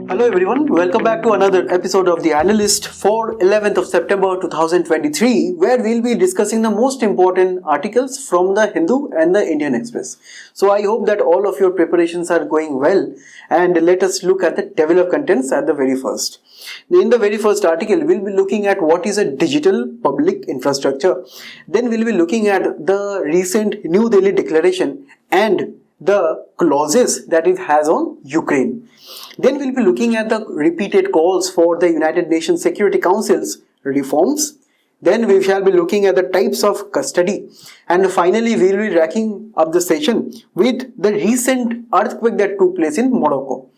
Hello everyone, welcome back to another episode of the Analyst for 11th of September 2023, where we'll be discussing the most important articles from the Hindu and the Indian Express. So I hope that all of your preparations are going well, and let us look at the table of contents at the very first. In the very first article, we'll be looking at what is a digital public infrastructure. Then we'll be looking at the recent New Delhi declaration and the clauses that it has on Ukraine. Then we'll be looking at the repeated calls for the United Nations Security Council's reforms. Then we shall be looking at the types of custody. And finally, we'll be wrapping up the session with the recent earthquake that took place in Morocco.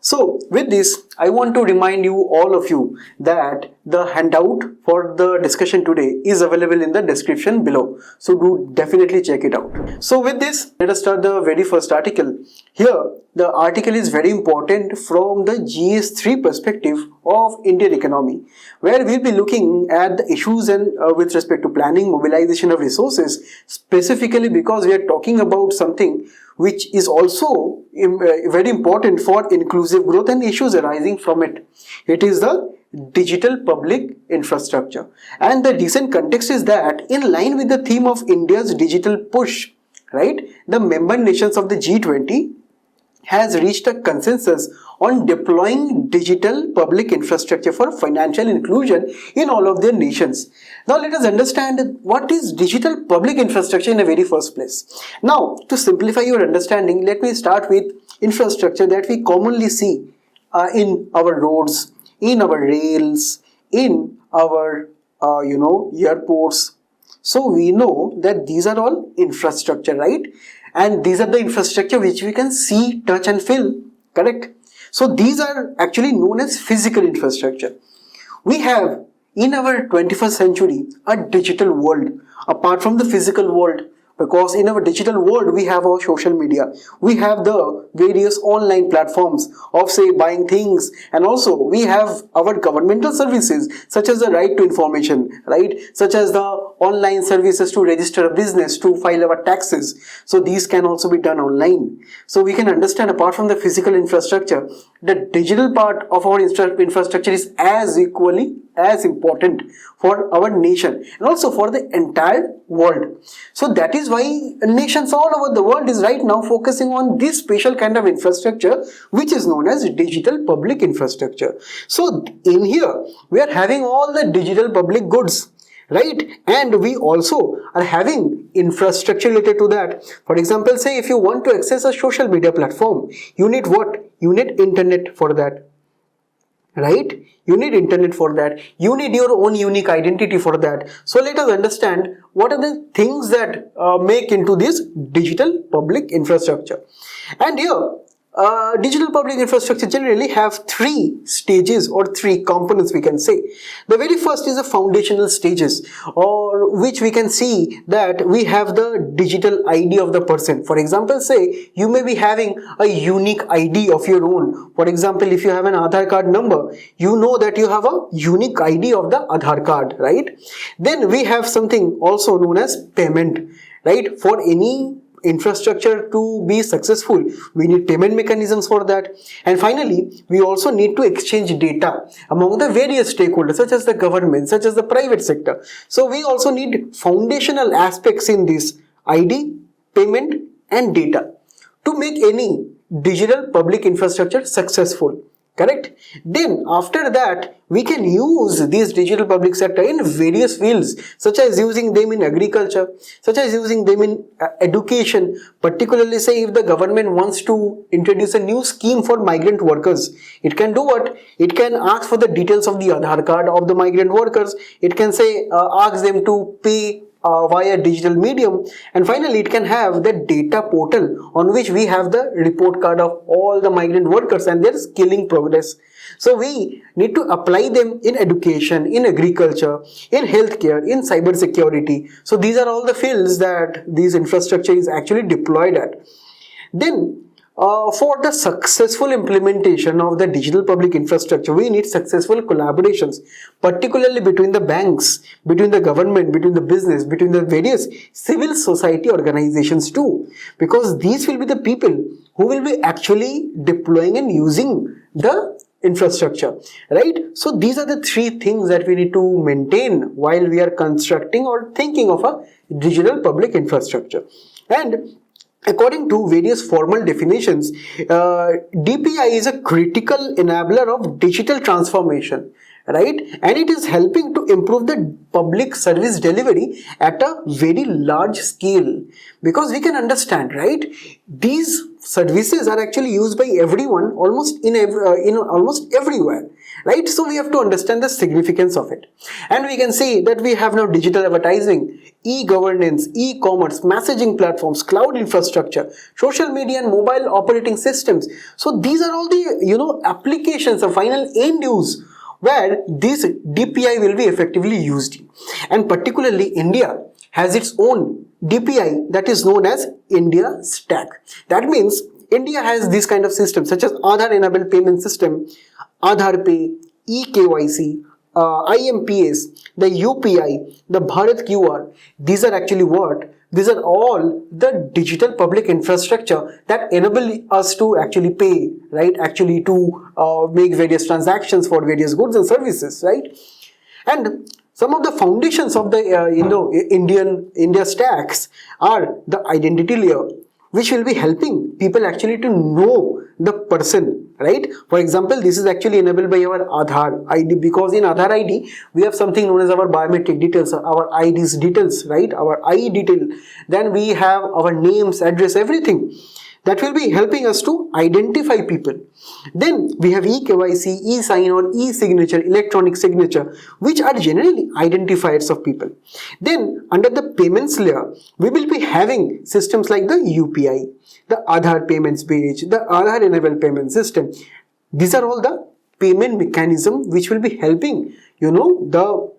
So with this, I want to remind you, all of you, that the handout for the discussion today is available in the description below. So do definitely check it out. So with this, let us start the very first article. Here, the article is very important from the GS3 perspective of Indian economy, where we'll be looking at the issues and with respect to planning, mobilization of resources, specifically because we are talking about something which is also very important for inclusive growth and issues arising from it. It is the digital public infrastructure. And the recent context is that in line with the theme of India's digital push, right, the member nations of the G20 has reached a consensus on deploying digital public infrastructure for financial inclusion in all of their nations. Now let us understand what is digital public infrastructure in the very first place. Now, to simplify your understanding, let me start with infrastructure that we commonly see in our roads, in our rails, in our airports. So we know that these are all infrastructure, right? And these are the infrastructure which we can see, touch and feel, correct? So these are actually known as physical infrastructure. We have in our 21st century a digital world apart from the physical world, because in our digital world we have our social media, we have the various online platforms of say buying things, and also we have our governmental services such as the right to information, right, such as the online services to register a business, to file our taxes. So these can also be done online. So we can understand, apart from the physical infrastructure, the digital part of our infrastructure is as equally as important for our nation and also for the entire world. So that is why nations all over the world is right now focusing on this special kind of infrastructure which is known as digital public infrastructure. So in here we are having all the digital public goods, right? And we also are having infrastructure related to that. For example, say if you want to access a social media platform, you need what? You need internet for that, right? You need internet for that. You need your own unique identity for that. So let us understand what are the things that make into this digital public infrastructure. And here, digital public infrastructure generally have three stages or three components, we can say. The very first is the foundational stages, or which we can see that we have the digital ID of the person. For example, say you may be having a unique ID of your own. For example, if you have an Aadhaar card number, you know that you have a unique ID of the Aadhaar card, right? Then we have something also known as payment, right? For any infrastructure to be successful, we need payment mechanisms for that. And finally, we also need to exchange data among the various stakeholders such as the government, such as the private sector. So we also need foundational aspects in this: ID, payment and data to make any digital public infrastructure successful. Correct? Then after that, we can use this digital public sector in various fields, such as using them in agriculture, such as using them in education. Particularly, say if the government wants to introduce a new scheme for migrant workers, it can do what? It can ask for the details of the Aadhaar card of the migrant workers. It can say ask them to pay via digital medium, and finally it can have the data portal on which we have the report card of all the migrant workers and their skilling progress. So we need to apply them in education, in agriculture, in healthcare, in cyber security. So these are all the fields that this infrastructure is actually deployed at. Then for the successful implementation of the digital public infrastructure, we need successful collaborations, particularly between the banks, between the government, between the business, between the various civil society organizations too, because these will be the people who will be actually deploying and using the infrastructure, right? So these are the three things that we need to maintain while we are constructing or thinking of a digital public infrastructure. And according to various formal definitions, DPI is a critical enabler of digital transformation, right? And it is helping to improve the public service delivery at a very large scale, because we can understand, right? These services are actually used by everyone almost in almost everywhere, right? So we have to understand the significance of it. And we can see that we have now digital advertising, e-governance, e-commerce, messaging platforms, cloud infrastructure, social media and mobile operating systems. So these are all the applications of final end use where this DPI will be effectively used. And particularly India has its own DPI that is known as India Stack. That means India has this kind of systems such as Aadhaar enabled payment system, Aadhaar Pay, eKYC, IMPS, the UPI, the Bharat QR. These are actually what? These are all the digital public infrastructure that enable us to actually pay, right? Actually to make various transactions for various goods and services, right? And some of the foundations of the India stacks are the identity layer, which will be helping people actually to know the person, right? For example, this is actually enabled by our Aadhaar ID, because in Aadhaar ID we have something known as our biometric details, our IDs details, right? Our IE detail. Then we have our names, address, everything. That will be helping us to identify people. Then we have eKYC, e-sign or e-signature, electronic signature, which are generally identifiers of people. Then under the payments layer, we will be having systems like the UPI, the Aadhaar payments page, the Aadhaar enabled payment system. These are all the payment mechanism which will be helping, the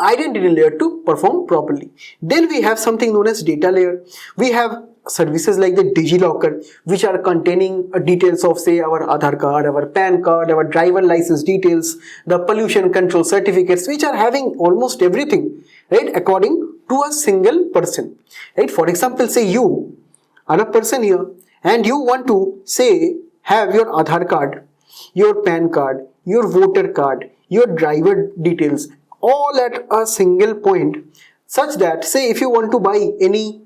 identity layer to perform properly. Then we have something known as data layer. We have services like the DigiLocker, which are containing details of, say, our Aadhaar card, our PAN card, our driver license details, the pollution control certificates, which are having almost everything, right, according to a single person, right? For example, say you are a person here and you want to, say, have your Aadhaar card, your PAN card, your voter card, your driver details all at a single point, such that, say, if you want to buy any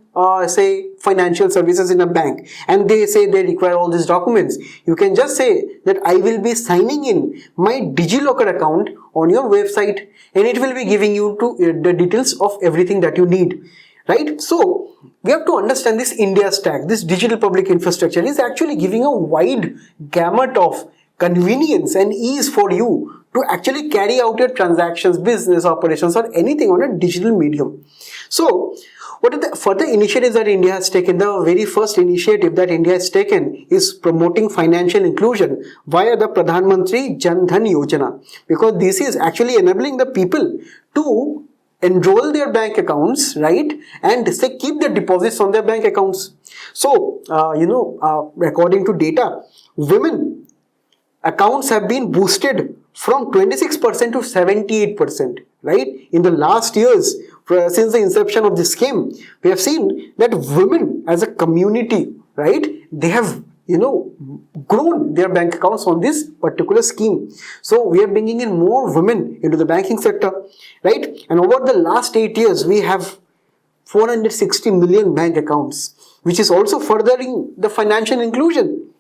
say financial services in a bank and they say they require all these documents, you can just say that I will be signing in my DigiLocker account on your website, and it will be giving you the details of everything that you need, right? So we have to understand this India stack, this digital public infrastructure is actually giving a wide gamut of convenience and ease for you to actually carry out your transactions, business operations or anything on a digital medium. So what are the further initiatives that India has taken? The very first initiative that India has taken is promoting financial inclusion via the Pradhan Mantri Jan Dhan Yojana, because this is actually enabling the people to enroll their bank accounts, right, and say keep their deposits on their bank accounts. So according to data, women accounts have been boosted from 26% to 78%, right? In the last years, since the inception of this scheme, we have seen that women as a community, right, they have grown their bank accounts on this particular scheme. So we are bringing in more women into the banking sector, right? And over the last 8 years, we have 460 million bank accounts, which is also furthering the financial inclusion.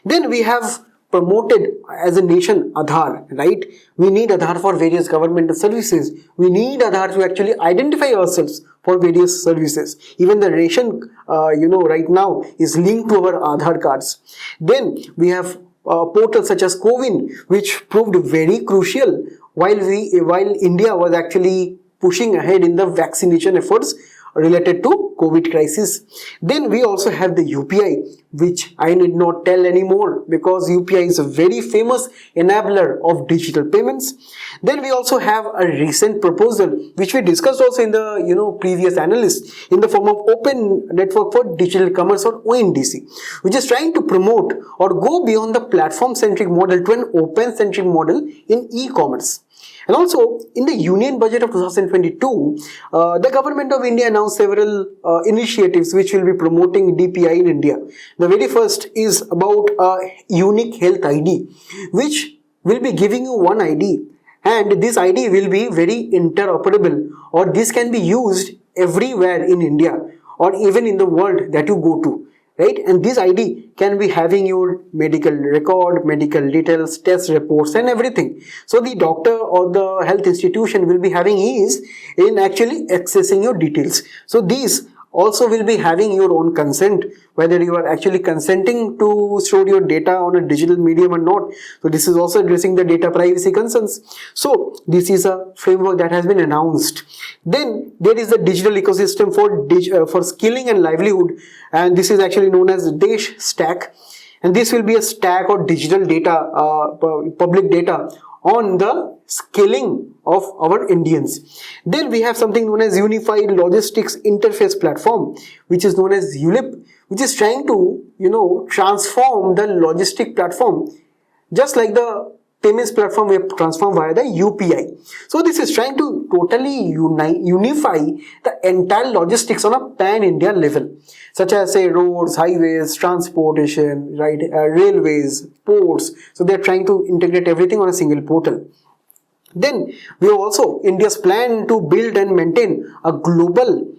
Then we have promoted as a nation Aadhaar, right? We need Aadhaar for various governmental services. We need Aadhaar to actually identify ourselves for various services. Even the ration, right now is linked to our Aadhaar cards. Then we have portals such as CoWIN, which proved very crucial while India was actually pushing ahead in the vaccination efforts related to COVID crisis. Then we also have the UPI, which I need not tell anymore because UPI is a very famous enabler of digital payments. Then we also have a recent proposal which we discussed also in the previous analyst, in the form of Open Network for Digital Commerce or ONDC, which is trying to promote or go beyond the platform centric model to an open centric model in e-commerce. And also, in the Union Budget of 2022, the Government of India announced several initiatives which will be promoting DPI in India. The very first is about a unique health ID, which will be giving you one ID, and this ID will be very interoperable, or this can be used everywhere in India or even in the world that you go to. Right, and this ID can be having your medical record, medical details, test reports and everything. So the doctor or the health institution will be having ease in actually accessing your details. So these also will be having your own consent, whether you are actually consenting to store your data on a digital medium or not. So this is also addressing the data privacy concerns. So this is a framework that has been announced. Then there is the digital ecosystem for skilling and livelihood, and this is actually known as Desh Stack. And this will be a stack or digital data, public data on the skilling of our Indians. Then we have something known as Unified Logistics Interface Platform, which is known as ULIP, which is trying to, transform the logistic platform, just like the payments platform we have transformed via the UPI. So this is trying to totally unify the entire logistics on a pan-India level, such as say roads, highways, transportation, right, railways, ports. So they are trying to integrate everything on a single portal. Then we have also India's plan to build and maintain a global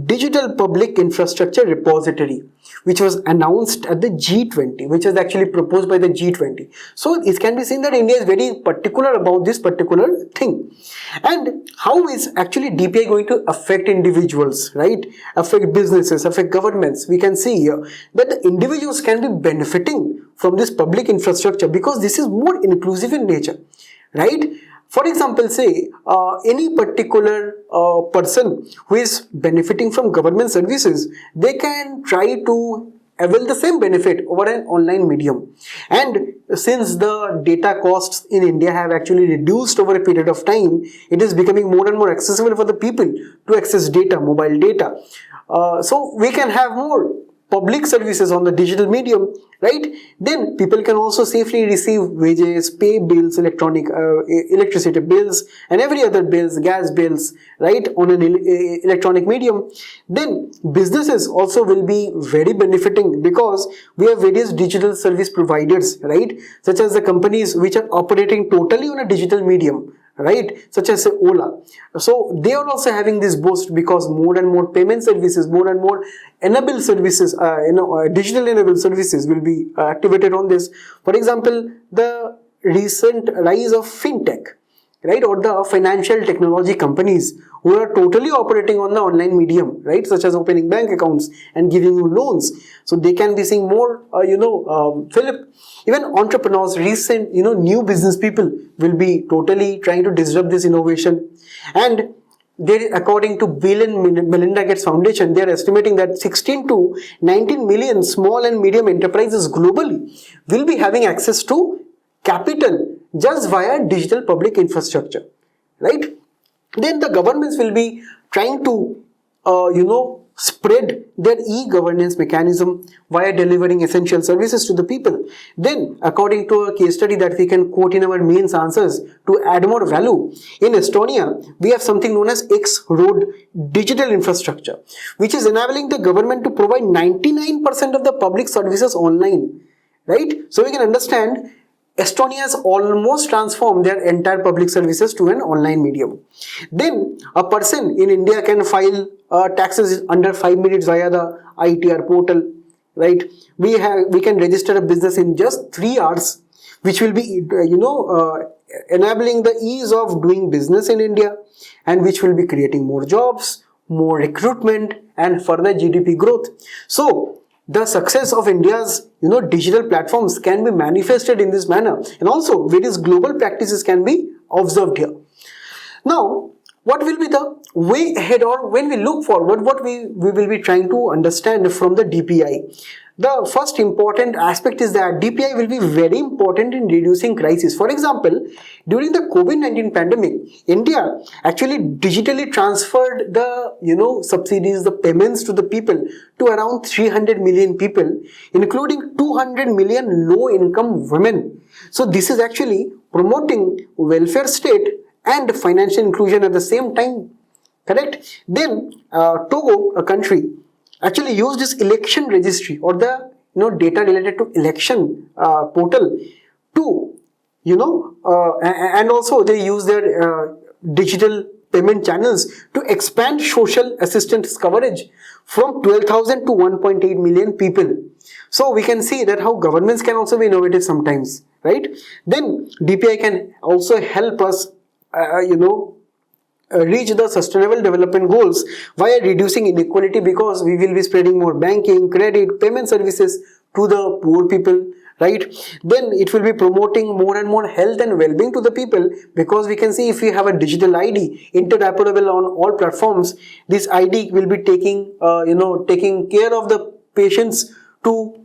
digital public infrastructure repository, which was announced at the G20, which was actually proposed by the G20. So it can be seen that India is very particular about this particular thing. And how is actually DPI going to affect individuals, right? Affect businesses, affect governments? We can see here that the individuals can be benefiting from this public infrastructure because this is more inclusive in nature, right? For example, say any particular person who is benefiting from government services, they can try to avail the same benefit over an online medium. And since the data costs in India have actually reduced over a period of time, it is becoming more and more accessible for the people to access data, mobile data. So we can have more public services on the digital medium, right? Then people can also safely receive wages, pay bills, electricity bills and every other bills, gas bills, right, on an electronic medium. Then businesses also will be very benefiting because we have various digital service providers, right, such as the companies which are operating totally on a digital medium, right, such as Ola. So they are also having this boost because more and more payment services, more and more enabled services, digital enabled services will be activated on this. For example, the recent rise of fintech, right, or the financial technology companies who are totally operating on the online medium, right, such as opening bank accounts and giving you loans. So they can be seeing more, Philip, even entrepreneurs, recent, new business people will be totally trying to disrupt this innovation. And there, according to Bill and Melinda Gates Foundation, they are estimating that 16 to 19 million small and medium enterprises globally will be having access to capital just via digital public infrastructure, right? Then the governments will be trying to, spread their e-governance mechanism via delivering essential services to the people. Then, according to a case study that we can quote in our mains answers to add more value, in Estonia, we have something known as X-Road digital infrastructure, which is enabling the government to provide 99% of the public services online, right? So we can understand Estonia has almost transformed their entire public services to an online medium. Then a person in India can file taxes under 5 minutes via the ITR portal, right? We can register a business in just 3 hours, which will be enabling the ease of doing business in India, and which will be creating more jobs, more recruitment and further GDP growth. So the success of India's digital platforms can be manifested in this manner, and also various global practices can be observed here. Now, what will be the way ahead, or when we look forward, what we will be trying to understand from the DPI? The first important aspect is that DPI will be very important in reducing crisis. For example, during the COVID-19 pandemic, India actually digitally transferred the subsidies, the payments to the people to around 300 million people, including 200 million low-income women. So this is actually promoting welfare state and financial inclusion at the same time. Correct? Then Togo, a country, actually used this election registry or the data related to election portal to and also they use their digital payment channels to expand social assistance coverage from 12,000 to 1.8 million people. So we can see that how governments can also be innovative sometimes, right? Then DPI can also help us reach the sustainable development goals via reducing inequality, because we will be spreading more banking, credit, payment services to the poor people, right? Then it will be promoting more and more health and well-being to the people, because we can see if we have a digital ID interoperable on all platforms, this ID will be taking care of the patients to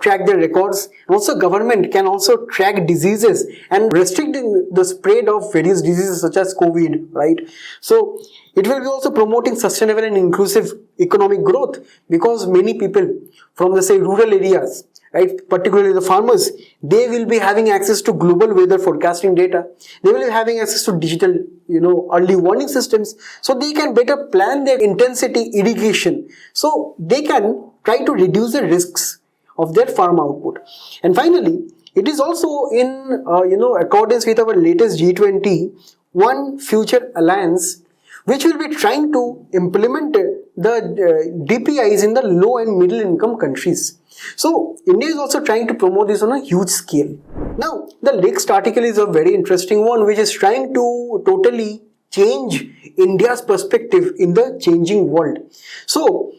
track their records. Also, government can also track diseases and restricting the spread of various diseases such as COVID, right? So it will be also promoting sustainable and inclusive economic growth, because many people from the rural areas, right, particularly the farmers, they will be having access to global weather forecasting data. They will be having access to digital early warning systems, so they can better plan their intensity irrigation, so they can try to reduce the risks of their farm output. And finally, it is also in accordance with our latest G20 One Future Alliance, which will be trying to implement the DPIs in the low and middle income countries. So India is also trying to promote this on a huge scale. Now, the next article is a very interesting one, which is trying to totally change India's perspective in the changing world. So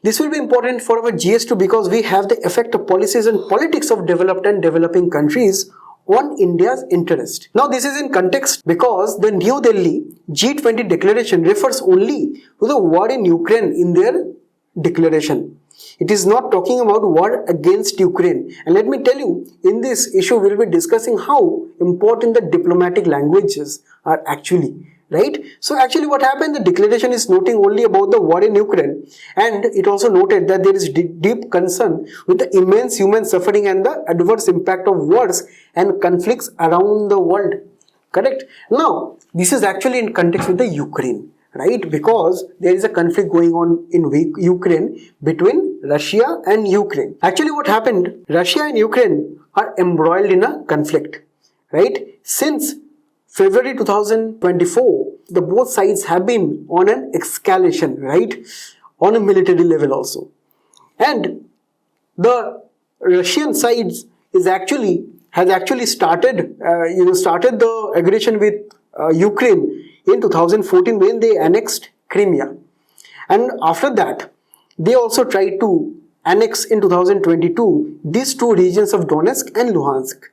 this will be important for our GS2, because we have the effect of policies and politics of developed and developing countries on India's interest. Now this is in context because the New Delhi G20 declaration refers only to the war in Ukraine in their declaration. It is not talking about war against Ukraine. And let me tell you, in this issue we will be discussing how important the diplomatic languages are actually. Right? So actually what happened, the declaration is noting only about the war in Ukraine, and it also noted that there is deep concern with the immense human suffering and the adverse impact of wars and conflicts around the world. Correct? Now, this is actually in context with the Ukraine, right? Because there is a conflict going on in Ukraine between Russia and Ukraine. Actually what happened, Russia and Ukraine are embroiled in a conflict, right? Since February 2024, the both sides have been on an escalation, right, on a military level also. And the Russian side has actually started the aggression with Ukraine in 2014 when they annexed Crimea. And after that, they also tried to annex in 2022 these two regions of Donetsk and Luhansk.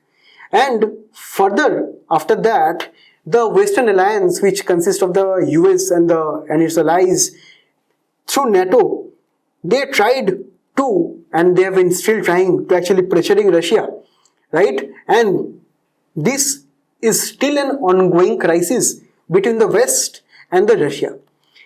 And further, after that, the Western Alliance, which consists of the US and its allies through NATO, they tried to, and they have been still trying to actually pressuring Russia, right? And this is still an ongoing crisis between the West and the Russia.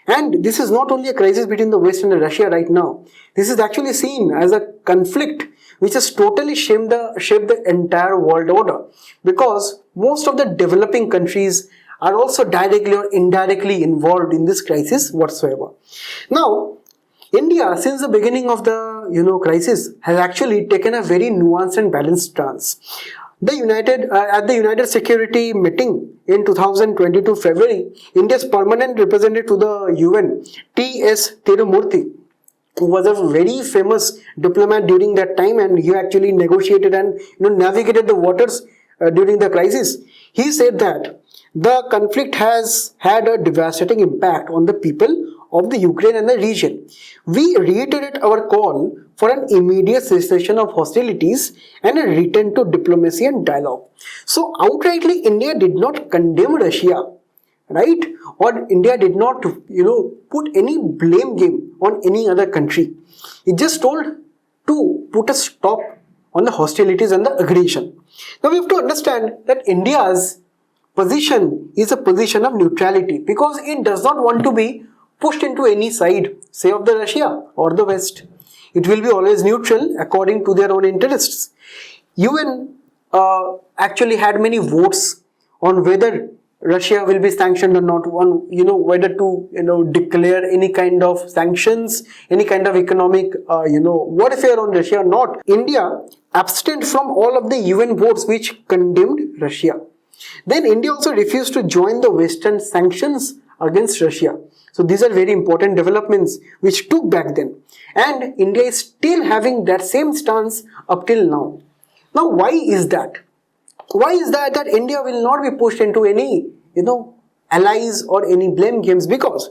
And this is not only a crisis between the West and the Russia right now. This is actually seen as a conflict which has totally shaped the entire world order, because most of the developing countries are also directly or indirectly involved in this crisis whatsoever. Now, India, since the beginning of the crisis, has actually taken a very nuanced and balanced stance. At the United Security meeting in 2022 February, India's permanent representative to the UN, T.S. Tirumurthy, who was a very famous diplomat during that time, and he actually negotiated and navigated the waters during the crisis. He said that the conflict has had a devastating impact on the people of the Ukraine and the region. We reiterate our call for an immediate cessation of hostilities and a return to diplomacy and dialogue. So outrightly, India did not condemn Russia, right? Or India did not, put any blame game on any other country. It just told to put a stop on the hostilities and the aggression. Now we have to understand that India's position is a position of neutrality, because it does not want to be pushed into any side, say of the Russia or the West. It will be always neutral according to their own interests. UN actually had many votes on whether Russia will be sanctioned or not, on whether to declare any kind of sanctions, any kind of economic warfare on Russia or not. India abstained from all of the UN votes which condemned Russia. Then India also refused to join the Western sanctions against Russia. So these are very important developments which took back then, and India is still having that same stance up till now. Now why is that? Why is that India will not be pushed into any allies or any blame games? Because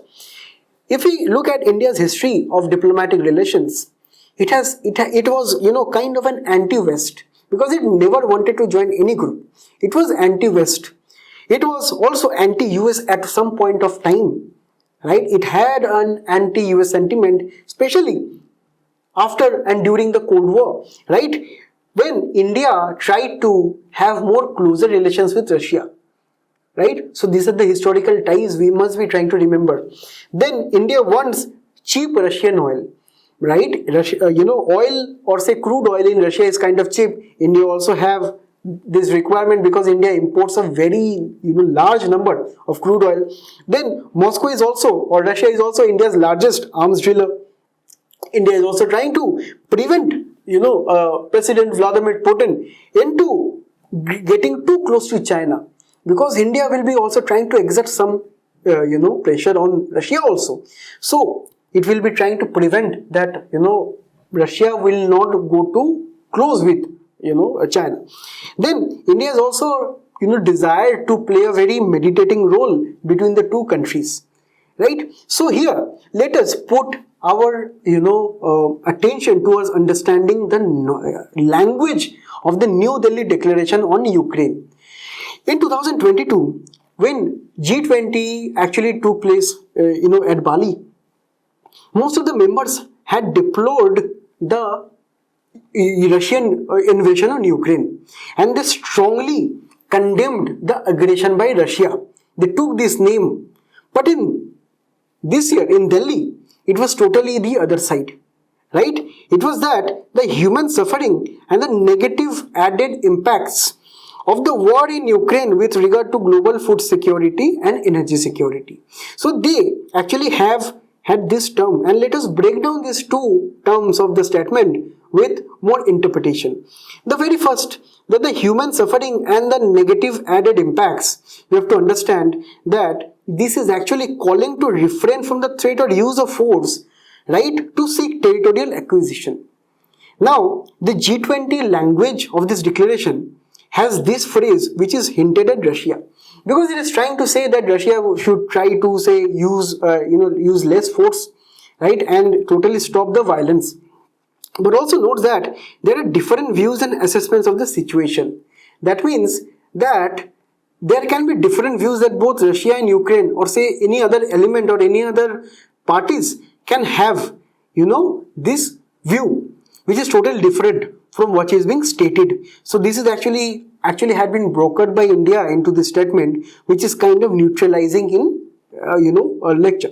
if we look at India's history of diplomatic relations, it was kind of an anti-West, because it never wanted to join any group. It was anti-West. It was also anti-US at some point of time, right? It had an anti-US sentiment, especially after and during the Cold War, right? When India tried to have more closer relations with Russia, right? So these are the historical ties we must be trying to remember. Then India wants cheap Russian oil, right? Russia, oil, or say crude oil in Russia is kind of cheap. India also have this requirement because India imports a very large number of crude oil. Then Moscow is also, or Russia is also, India's largest arms dealer. India is also trying to prevent President Vladimir Putin into getting too close to China, because India will be also trying to exert some pressure on Russia also. So it will be trying to prevent that Russia will not go too close with China. Then India is also desired to play a very mediating role between the two countries, right? So here let us put our attention towards understanding the language of the New Delhi Declaration on Ukraine. In 2022, when G20 actually took place at Bali, most of the members had deplored the Russian invasion on Ukraine, and they strongly condemned the aggression by Russia. They took this name, but in this year in Delhi, it was totally the other side, right? It was that the human suffering and the negative added impacts of the war in Ukraine with regard to global food security and energy security. So they actually have had this term, and let us break down these two terms of the statement with more interpretation. The very first, that the human suffering and the negative added impacts, we have to understand that this is actually calling to refrain from the threat or use of force, right, to seek territorial acquisition. Now, the G20 language of this declaration has this phrase which is hinted at Russia, because it is trying to say that Russia should try to say use less force, right, and totally stop the violence. But also note that there are different views and assessments of the situation. That means that there can be different views that both Russia and Ukraine, or say any other element or any other parties, can have this view which is totally different from what is being stated. So this is actually had been brokered by India into this statement, which is kind of neutralizing in a lecture.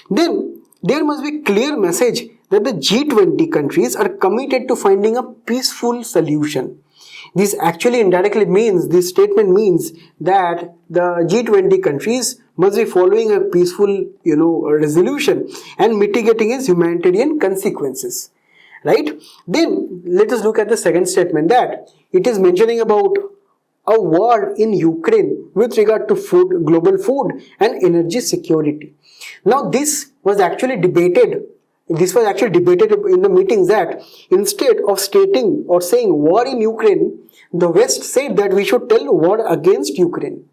Then there must be clear message that the G20 countries are committed to finding a peaceful solution. This actually indirectly means, this statement means that the G20 countries must be following a peaceful resolution and mitigating its humanitarian consequences, right? Then let us look at the second statement, that it is mentioning about a war in Ukraine with regard to food, global food and energy security. Now this was actually debated in the meetings, that instead of stating or saying war in Ukraine, the West said that we should tell war against Ukraine,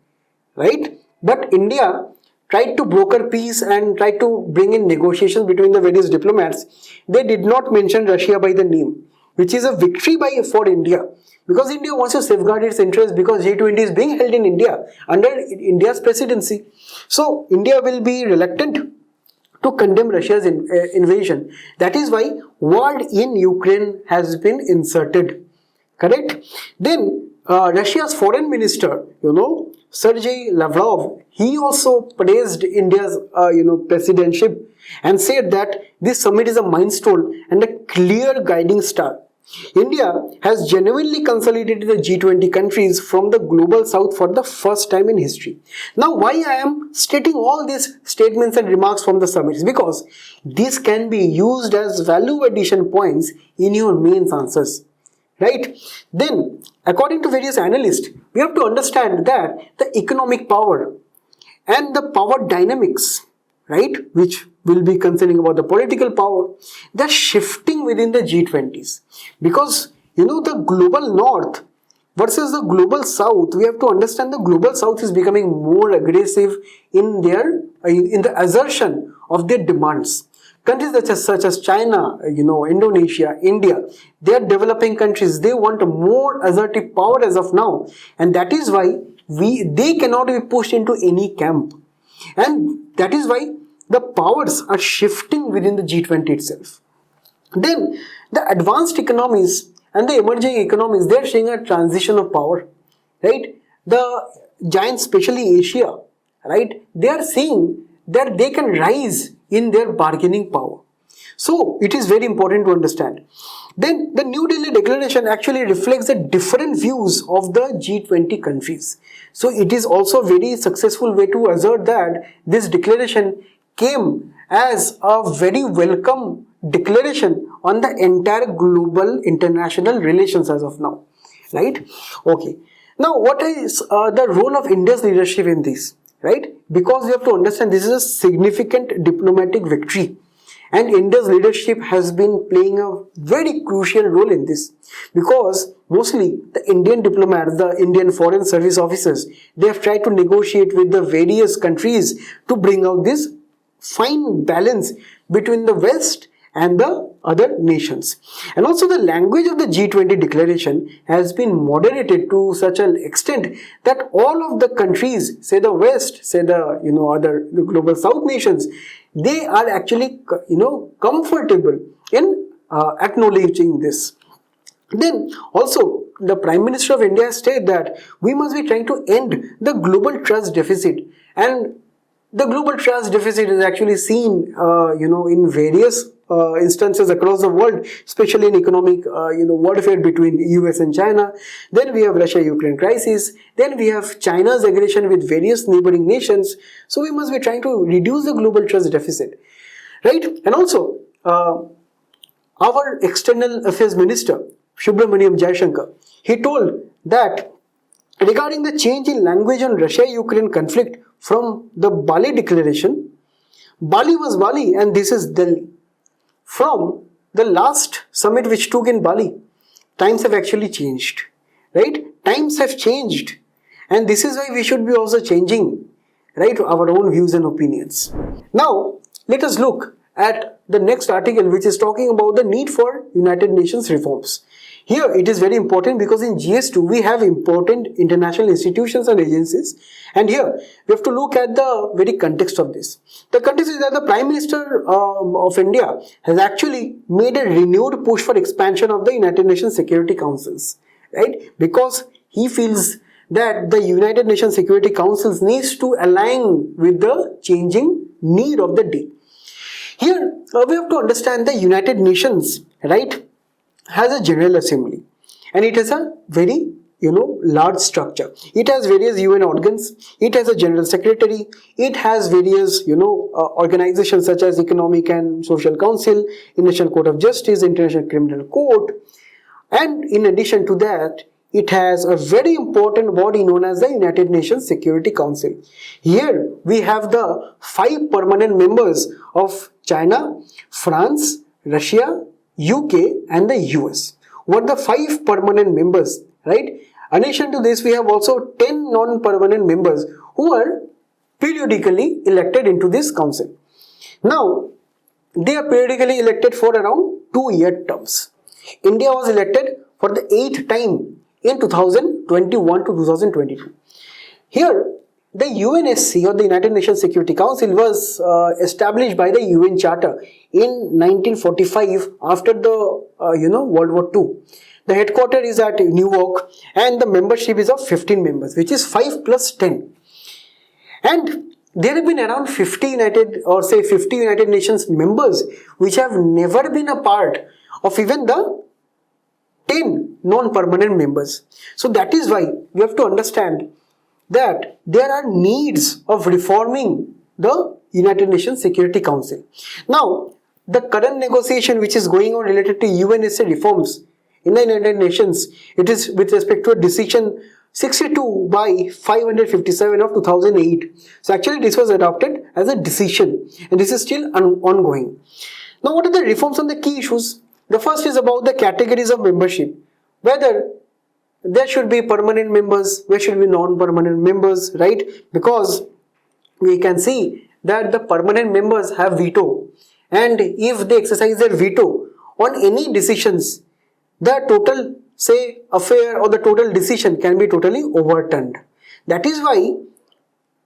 right? But India tried to broker peace and tried to bring in negotiations between the various diplomats. They did not mention Russia by the name, which is a victory for India, because India wants to safeguard its interests, because G20 is being held in India under India's presidency. So India will be reluctant to condemn Russia's invasion. That is why war in Ukraine has been inserted. Correct? Then Russia's foreign minister, Sergei Lavrov, he also praised India's presidentship and said that this summit is a milestone and a clear guiding star India has genuinely consolidated the G20 countries from the global south for the first time in history. Now, why I am stating all these statements and remarks from the summit is because this can be used as value addition points in your mains answers. Right? Then, according to various analysts, we have to understand that the economic power and the power dynamics, right, which will be concerning about the political power, they're shifting within the G20s. Because, the global north versus the global south, we have to understand the global south is becoming more aggressive in the assertion of their demands. Countries such as China, Indonesia, India, they are developing countries. They want a more assertive power as of now, and that is why they cannot be pushed into any camp, and that is why the powers are shifting within the G20 itself. Then the advanced economies and the emerging economies, they are seeing a transition of power, right? The giants, especially Asia, right? They are seeing that they can rise in their bargaining power. So it is very important to understand. Then the New Delhi Declaration actually reflects the different views of the G20 countries. So it is also a very successful way to assert that this declaration came as a very welcome declaration on the entire global international relations as of now, right? Okay. Now, what is the role of India's leadership in this, right? Because we have to understand this is a significant diplomatic victory, and India's leadership has been playing a very crucial role in this, because mostly the Indian diplomats, the Indian foreign service officers, they have tried to negotiate with the various countries to bring out this fine balance between the West and the other nations. And also the language of the G20 declaration has been moderated to such an extent that all of the countries, say the West, say the global South nations, they are actually comfortable in acknowledging this. Then also the Prime Minister of India stated that we must be trying to end the global trust deficit, and the global trust deficit is actually seen in various instances across the world, especially in economic warfare between US and China. Then we have Russia-Ukraine crisis. Then we have China's aggression with various neighboring nations. So we must be trying to reduce the global trust deficit, right? And also our External Affairs Minister Subramaniam Jaishankar, he told that regarding the change in language on Russia-Ukraine conflict from the Bali declaration, Bali was Bali and this is Delhi. From the last summit which took in Bali, times have actually changed, right? Times have changed, and this is why we should be also changing, right, our own views and opinions. Now, let us look at the next article, which is talking about the need for United Nations reforms. Here it is very important because in GS2 we have important international institutions and agencies, and here we have to look at the very context of this. The context is that the Prime Minister of India has actually made a renewed push for expansion of the United Nations Security Councils, right? Because he feels that the United Nations Security Councils needs to align with the changing need of the day. Here we have to understand the United Nations, right, has a General Assembly, and it has a very large structure. It has various UN organs, it has a General Secretary, it has various organizations such as Economic and Social Council, International Court of Justice, International Criminal Court, and in addition to that, it has a very important body known as the United Nations Security Council. Here we have the 5 permanent members of China, France, Russia, UK and the US. What the 5 permanent members, right? In addition to this, we have also 10 non-permanent members who are periodically elected into this council. Now, they are periodically elected for around 2-year terms. India was elected for the 8th time in 2021 to 2022. Here, the UNSC or the United Nations Security Council was established by the UN Charter in 1945 after the World War II. The headquarters is at New York and the membership is of 15 members, which is 5 plus 10. And there have been around 50 United Nations members which have never been a part of even the 10 non-permanent members. So that is why we have to understand that there are needs of reforming the United Nations Security Council. Now, the current negotiation which is going on related to UNSC reforms in the United Nations, it is with respect to a decision 62 by 557 of 2008. So actually this was adopted as a decision and this is still ongoing. Now what are the reforms on the key issues? The first is about the categories of membership. Whether there should be permanent members, there should be non-permanent members, right? Because we can see that the permanent members have veto, and if they exercise their veto on any decisions, the total affair or the total decision can be totally overturned. That is why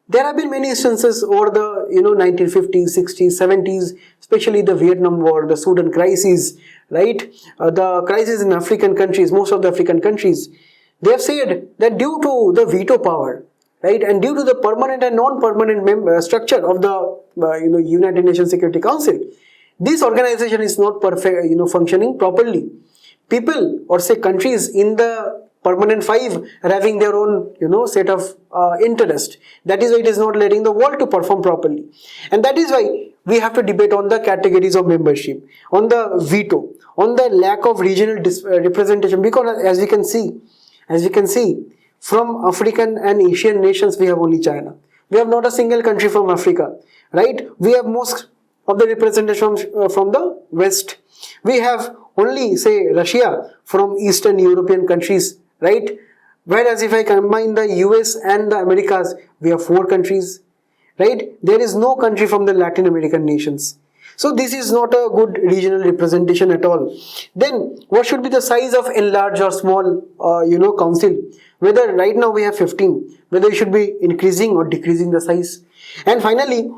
there have been many instances over the 1950s, 60s, 70s, especially the Vietnam War, the Sudan crisis, right? The crisis in African countries, most of the African countries, they have said that due to the veto power, right, and due to the permanent and non-permanent structure of the United Nations Security Council, this organization is not perfect, functioning properly. People or say countries in the permanent five are having their own set of interest. That is why it is not letting the world to perform properly, and that is why we have to debate on the categories of membership, on the veto, on the lack of regional representation. Because as we can see from African and Asian nations, we have only China. We have not a single country from Africa, right? We have most of the representation from the West. We have only say Russia from Eastern European countries, right? Whereas if I combine the US and the Americas, we have 4 countries, right? There is no country from the Latin American nations. So this is not a good regional representation at all. Then what should be the size of enlarged or small council? Whether right now we have 15, whether it should be increasing or decreasing the size. And finally,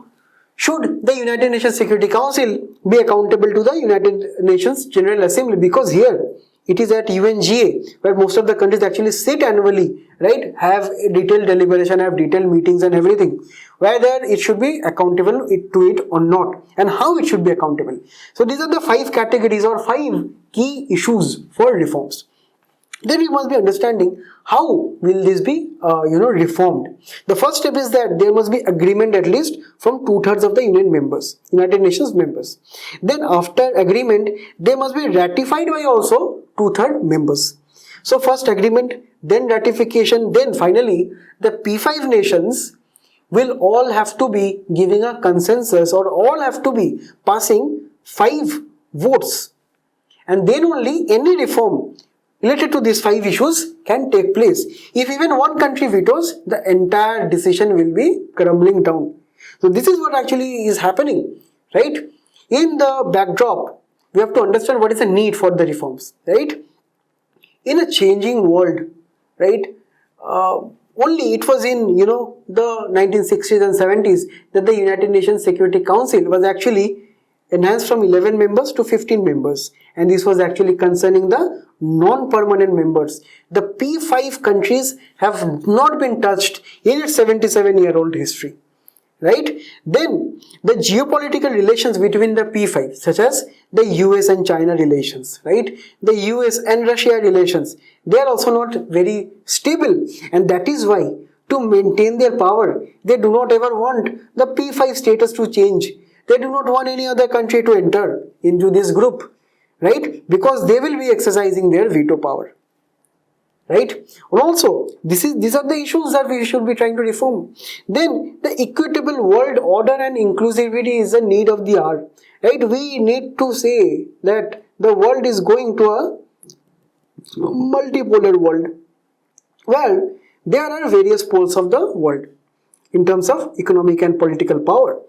should the United Nations Security Council be accountable to the United Nations General Assembly? Because here it is at UNGA where most of the countries actually sit annually, right? Have a detailed deliberation, have detailed meetings and everything. Whether it should be accountable to it or not, and how it should be accountable. So these are the 5 categories or 5 key issues for reforms. Then we must be understanding how will this be reformed. The first step is that there must be agreement at least from 2/3 of the United Nations members. Then after agreement, they must be ratified by also 2/3 members. So first agreement, then ratification, then finally the P5 nations will all have to be giving a consensus or all have to be passing 5 votes, and then only any reform related to these 5 issues can take place. If even one country vetoes, the entire decision will be crumbling down. So this is what actually is happening, right? In the backdrop, we have to understand what is the need for the reforms, right? In a changing world, right? Only it was in the 1960s and 70s that the United Nations Security Council was actually enhanced from 11 members to 15 members, and this was actually concerning the non-permanent members. The P5 countries have not been touched in its 77-year-old history, right? Then the geopolitical relations between the P5, such as the US and China relations, right? The US and Russia relations, they are also not very stable, and that is why to maintain their power, they do not ever want the P5 status to change. They do not want any other country to enter into this group, right? Because they will be exercising their veto power, right? And also, these are the issues that we should be trying to reform. Then, the equitable world order and inclusivity is a need of the hour, right? We need to say that the world is going to a multipolar world. Well, there are various poles of the world in terms of economic and political power.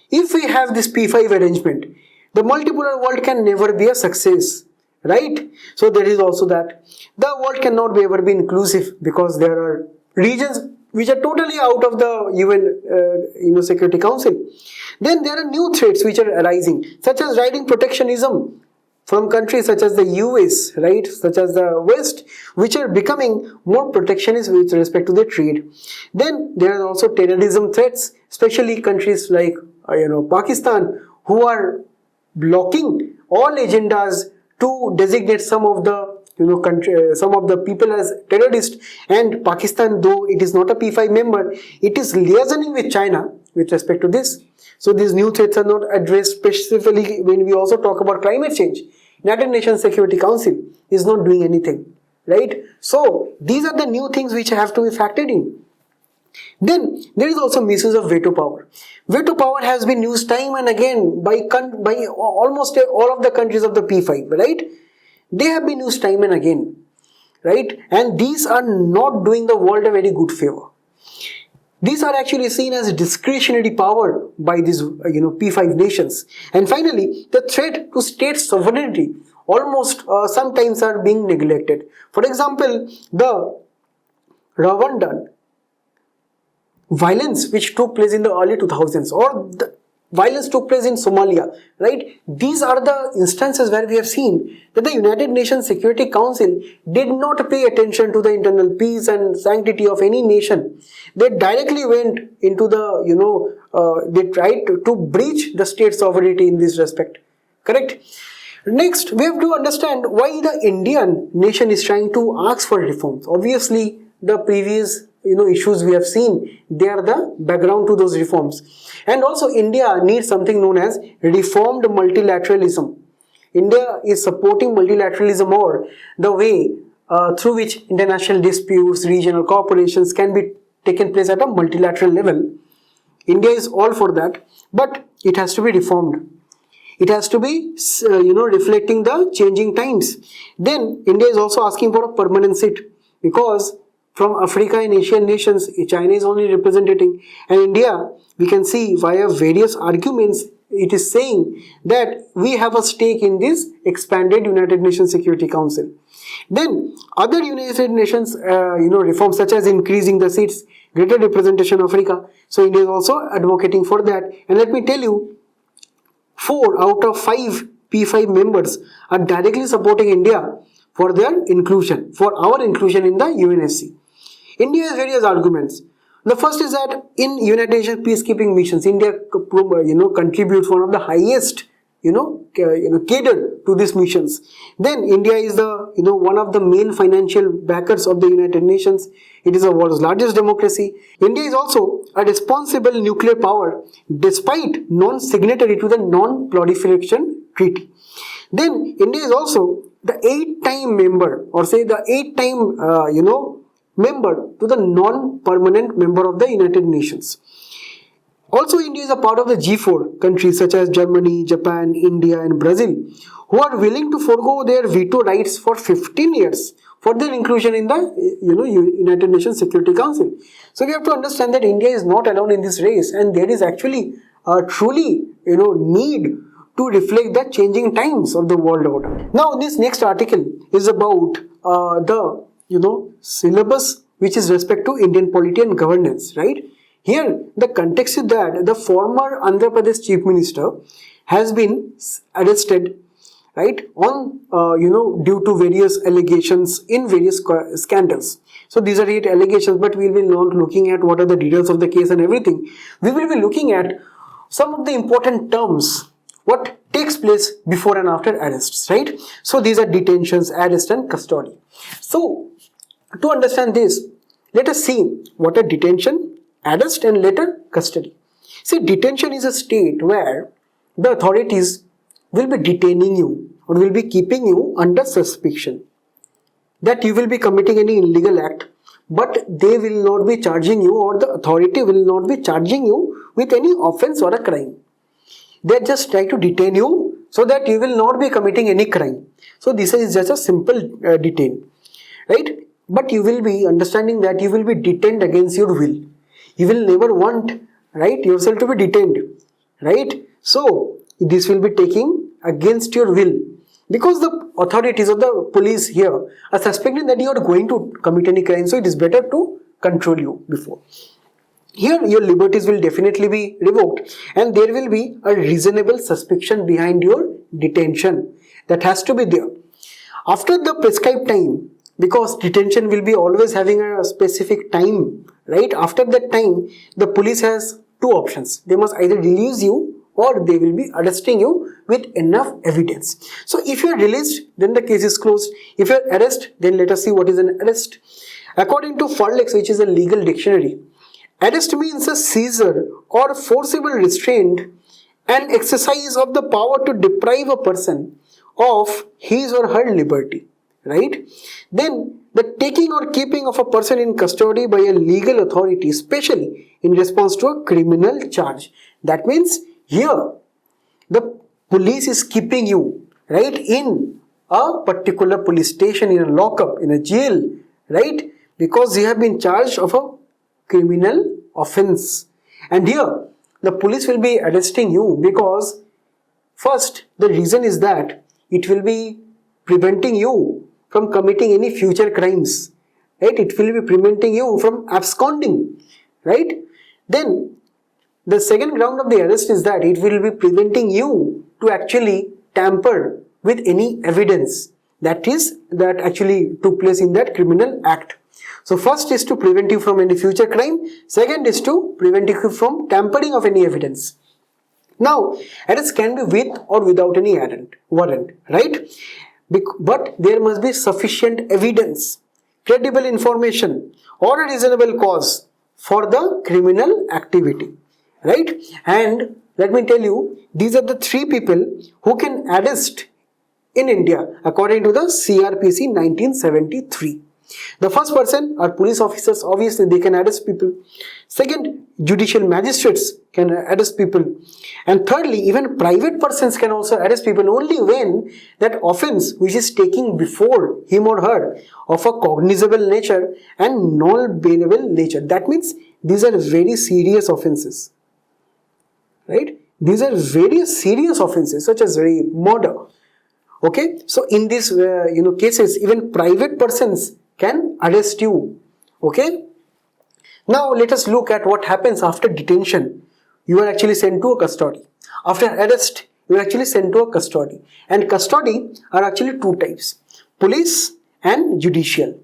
If we have this P5 arrangement, the multipolar world can never be a success, right? So there is also that. The world cannot ever be inclusive because there are regions which are totally out of the UN Security Council. Then there are new threats which are arising, such as rising protectionism from countries such as the US, right, such as the West, which are becoming more protectionist with respect to their trade. Then there are also terrorism threats, especially countries like Pakistan, who are blocking all agendas to designate some of the some of the people as terrorists, and Pakistan, though it is not a P5 member, it is liaisoning with China with respect to this. So these new threats are not addressed specifically when we also talk about climate change. United Nations Security Council is not doing anything, right? So these are the new things which have to be factored in. Then there is also misuse of veto power. Veto power has been used time and again by almost all of the countries of the P5, right? They have been used time and again, right? And these are not doing the world a very good favor. These are actually seen as discretionary power by these P5 nations. And finally, the threat to state sovereignty almost sometimes are being neglected. For example, the Rwandan violence which took place in the early 2000s, or the violence took place in Somalia, right? These are the instances where we have seen that the United Nations Security Council did not pay attention to the internal peace and sanctity of any nation. They directly went into the, they tried to breach the state sovereignty in this respect, correct? Next, we have to understand why the Indian nation is trying to ask for reforms. Obviously, the previous issues we have seen, they are the background to those reforms. And also India needs something known as reformed multilateralism. India is supporting multilateralism, or the way through which international disputes, regional corporations can be taken place at a multilateral level. India is all for that, but it has to be reformed. It has to be, reflecting the changing times. Then India is also asking for a permanent seat, because from Africa and Asian nations, China is only representing, and India, we can see via various arguments, it is saying that we have a stake in this expanded United Nations Security Council. Then other United Nations, reforms such as increasing the seats, greater representation of Africa. So India is also advocating for that. And let me tell you, 4 out of 5 P5 members are directly supporting India for their inclusion, for our inclusion in the UNSC. India has various arguments. The first is that in United Nations peacekeeping missions, India contributes one of the highest cadre to these missions. Then India is the one of the main financial backers of the United Nations. It is the world's largest democracy. India is also a responsible nuclear power despite non-signatory to the Non-Proliferation Treaty. Then India is also the 8-time member, or say the 8-time member to the non-permanent member of the United Nations. Also, India is a part of the G4 countries such as Germany, Japan, India and Brazil, who are willing to forego their veto rights for 15 years for their inclusion in the United Nations Security Council. So we have to understand that India is not alone in this race, and there is actually a truly need to reflect the changing times of the world order. Now, this next article is about the syllabus which is respect to Indian polity and governance, right? Here, the context is that the former Andhra Pradesh Chief Minister has been arrested, right, on, due to various allegations in various scandals. So these are 8 allegations, but we will not looking at what are the details of the case and everything. We will be looking at some of the important terms, what takes place before and after arrests, right? So these are detentions, arrest and custody. So to understand this, let us see what are detention, arrest and later custody. See, detention is a state where the authorities will be detaining you or will be keeping you under suspicion that you will be committing any illegal act, but they will not be charging you, or the authority will not be charging you with any offense or a crime. They just try to detain you so that you will not be committing any crime. So this is just a simple detain, right? But you will be understanding that you will be detained against your will. You will never want, right, yourself to be detained, right? So this will be taking against your will, because the authorities or the police here are suspecting that you are going to commit any crime. So it is better to control you before. Here your liberties will definitely be revoked, and there will be a reasonable suspicion behind your detention that has to be there. After the prescribed time, because detention will be always having a specific time, right? After that time, the police has 2 options. They must either release you or they will be arresting you with enough evidence. So if you are released, then the case is closed. If you are arrested, then let us see what is an arrest. According to Forlex, which is a legal dictionary, arrest means a seizure or forcible restraint and exercise of the power to deprive a person of his or her liberty, right? Then the taking or keeping of a person in custody by a legal authority, especially in response to a criminal charge. That means here the police is keeping you, right, in a particular police station, in a lockup, in a jail, right, because you have been charged of a criminal offense. And here the police will be arresting you because first the reason is that it will be preventing you from committing any future crimes, right? It will be preventing you from absconding, right? Then the second ground of the arrest is that it will be preventing you to actually tamper with any evidence that actually took place in that criminal act. So first is to prevent you from any future crime. Second is to prevent you from tampering of any evidence. Now, arrest can be with or without any warrant, right? But there must be sufficient evidence, credible information, or a reasonable cause for the criminal activity, right? And let me tell you, these are the three people who can arrest in India according to the CRPC 1973. The first person are police officers, obviously they can arrest people. Second, judicial magistrates can arrest people. And thirdly, even private persons can also arrest people only when that offense which is taking before him or her of a cognizable nature and non-bailable nature. That means these are very serious offenses, right? These are very serious offenses such as rape, murder. Okay, so in these cases, even private persons can arrest you. Okay, now let us look at what happens after detention. You are actually sent to a custody. After arrest, you are actually sent to a custody. And custody are actually two types: police and judicial.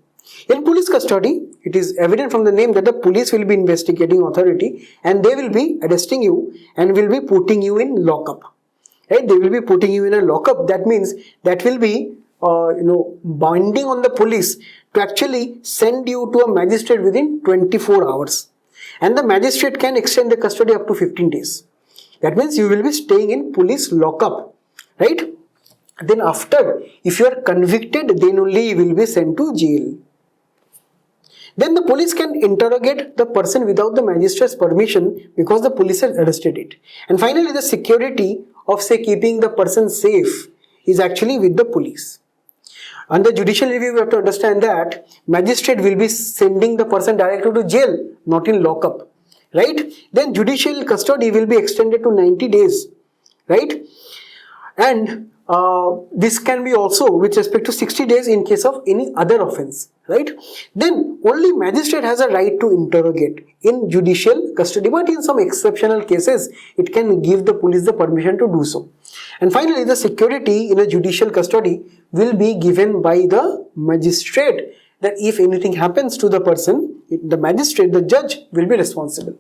In police custody, it is evident from the name that the police will be investigating authority and they will be arresting you and will be putting you in lockup. Right? They will be putting you in a lockup. That means that will be binding on the police to actually send you to a magistrate within 24 hours. And the magistrate can extend the custody up to 15 days. That means you will be staying in police lockup, right? Then after, if you are convicted, then only you will be sent to jail. Then the police can interrogate the person without the magistrate's permission because the police has arrested it. And finally, the security of, say, keeping the person safe is actually with the police. Under judicial review, we have to understand that magistrate will be sending the person directly to jail, not in lockup, right? Then judicial custody will be extended to 90 days, right? And this can be also with respect to 60 days in case of any other offense, right? Then only magistrate has a right to interrogate in judicial custody, but in some exceptional cases, it can give the police the permission to do so. And finally, the security in a judicial custody will be given by the magistrate, that if anything happens to the person, the magistrate, the judge will be responsible,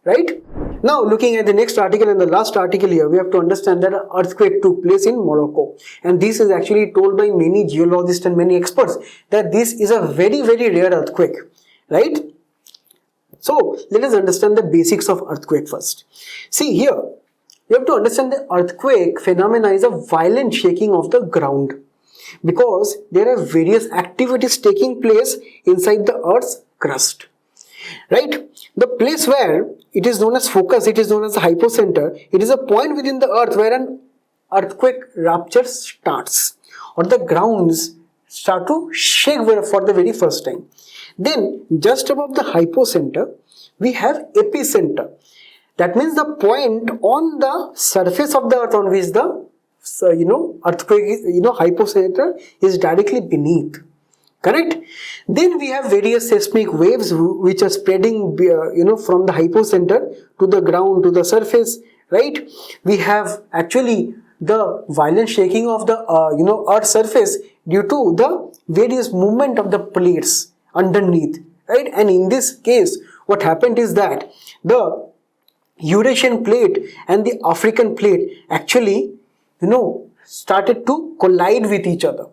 right? Now, looking at the next article and the last article here, we have to understand that an earthquake took place in Morocco. And this is actually told by many geologists and many experts that this is a very, very rare earthquake, right? So, let us understand the basics of earthquake first. See here, you have to understand the earthquake phenomena is a violent shaking of the ground because there are various activities taking place inside the earth's crust, right? The place where it is known as focus, it is known as the hypocenter. It is a point within the earth where an earthquake rupture starts or the grounds start to shake for the very first time. Then just above the hypocenter, we have epicenter. That means the point on the surface of the earth on which the earthquake, hypocenter is directly beneath. Correct? Then we have various seismic waves which are spreading, from the hypocenter to the ground, to the surface, right? We have actually the violent shaking of the, Earth's surface due to the various movement of the plates underneath, right? And in this case, what happened is that the Eurasian plate and the African plate actually, started to collide with each other.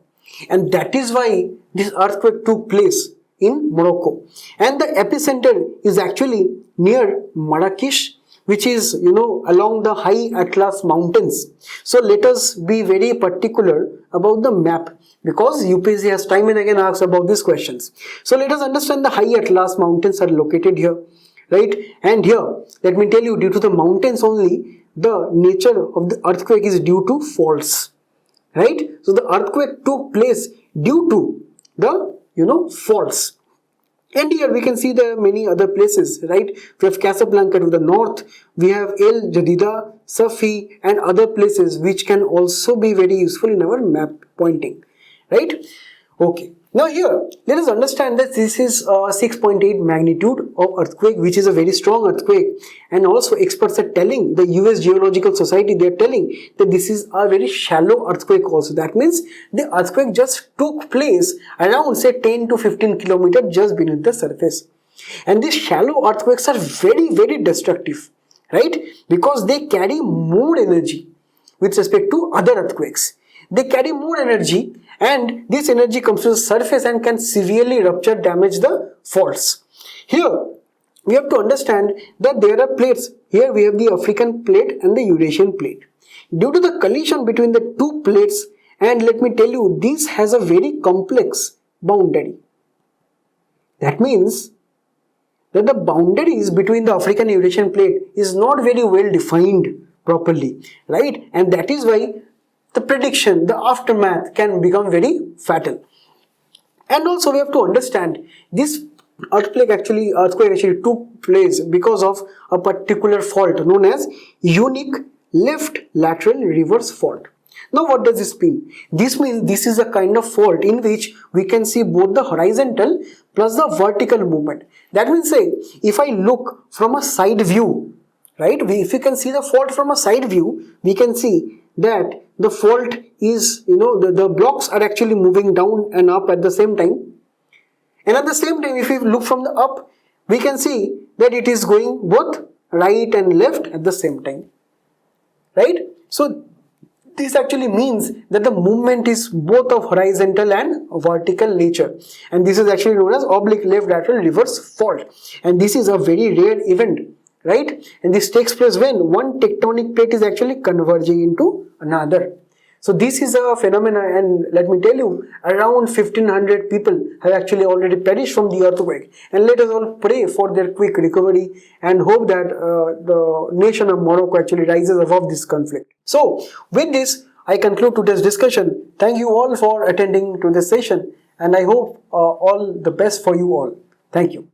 And that is why this earthquake took place in Morocco. And the epicenter is actually near Marrakesh, which is, along the high Atlas mountains. So let us be very particular about the map, because UPSC has time and again asked about these questions. So let us understand the high Atlas mountains are located here, right? And here, let me tell you, due to the mountains only, the nature of the earthquake is due to faults, right? So the earthquake took place due to the, faults. And here we can see there are many other places, right? We have Casablanca to the north, we have El Jadida, Safi, and other places which can also be very useful in our map pointing, right? Okay. Now here, let us understand that this is a 6.8 magnitude of earthquake, which is a very strong earthquake. And also experts are telling, the US Geological Society, they are telling that this is a very shallow earthquake also. That means the earthquake just took place around say 10 to 15 kilometers just beneath the surface. And these shallow earthquakes are very, very destructive, right? Because they carry more energy with respect to other earthquakes. They carry more energy, and this energy comes to the surface and can severely rupture, damage the faults. Here, we have to understand that there are plates. Here we have the African plate and the Eurasian plate. Due to the collision between the two plates, and let me tell you, this has a very complex boundary. That means that the boundaries between the African and Eurasian plate is not very well defined properly, right? And that is why the prediction, the aftermath can become very fatal. And also we have to understand this earthquake actually took place because of a particular fault known as unique left lateral reverse fault. Now what does this mean? This means this is a kind of fault in which we can see both the horizontal plus the vertical movement. That means say if I look from a side view, right, if you can see the fault from a side view, we can see that the fault is, the blocks are actually moving down and up at the same time. And at the same time, if we look from the up, we can see that it is going both right and left at the same time, right? So this actually means that the movement is both of horizontal and vertical nature. And this is actually known as oblique left lateral reverse fault. And this is a very rare event, right? And this takes place when one tectonic plate is actually converging into another. So this is a phenomenon, and let me tell you, around 1500 people have actually already perished from the earthquake. And let us all pray for their quick recovery and hope that the nation of Morocco actually rises above this conflict. So with this, I conclude today's discussion. Thank you all for attending to this session, and I hope all the best for you all. Thank you.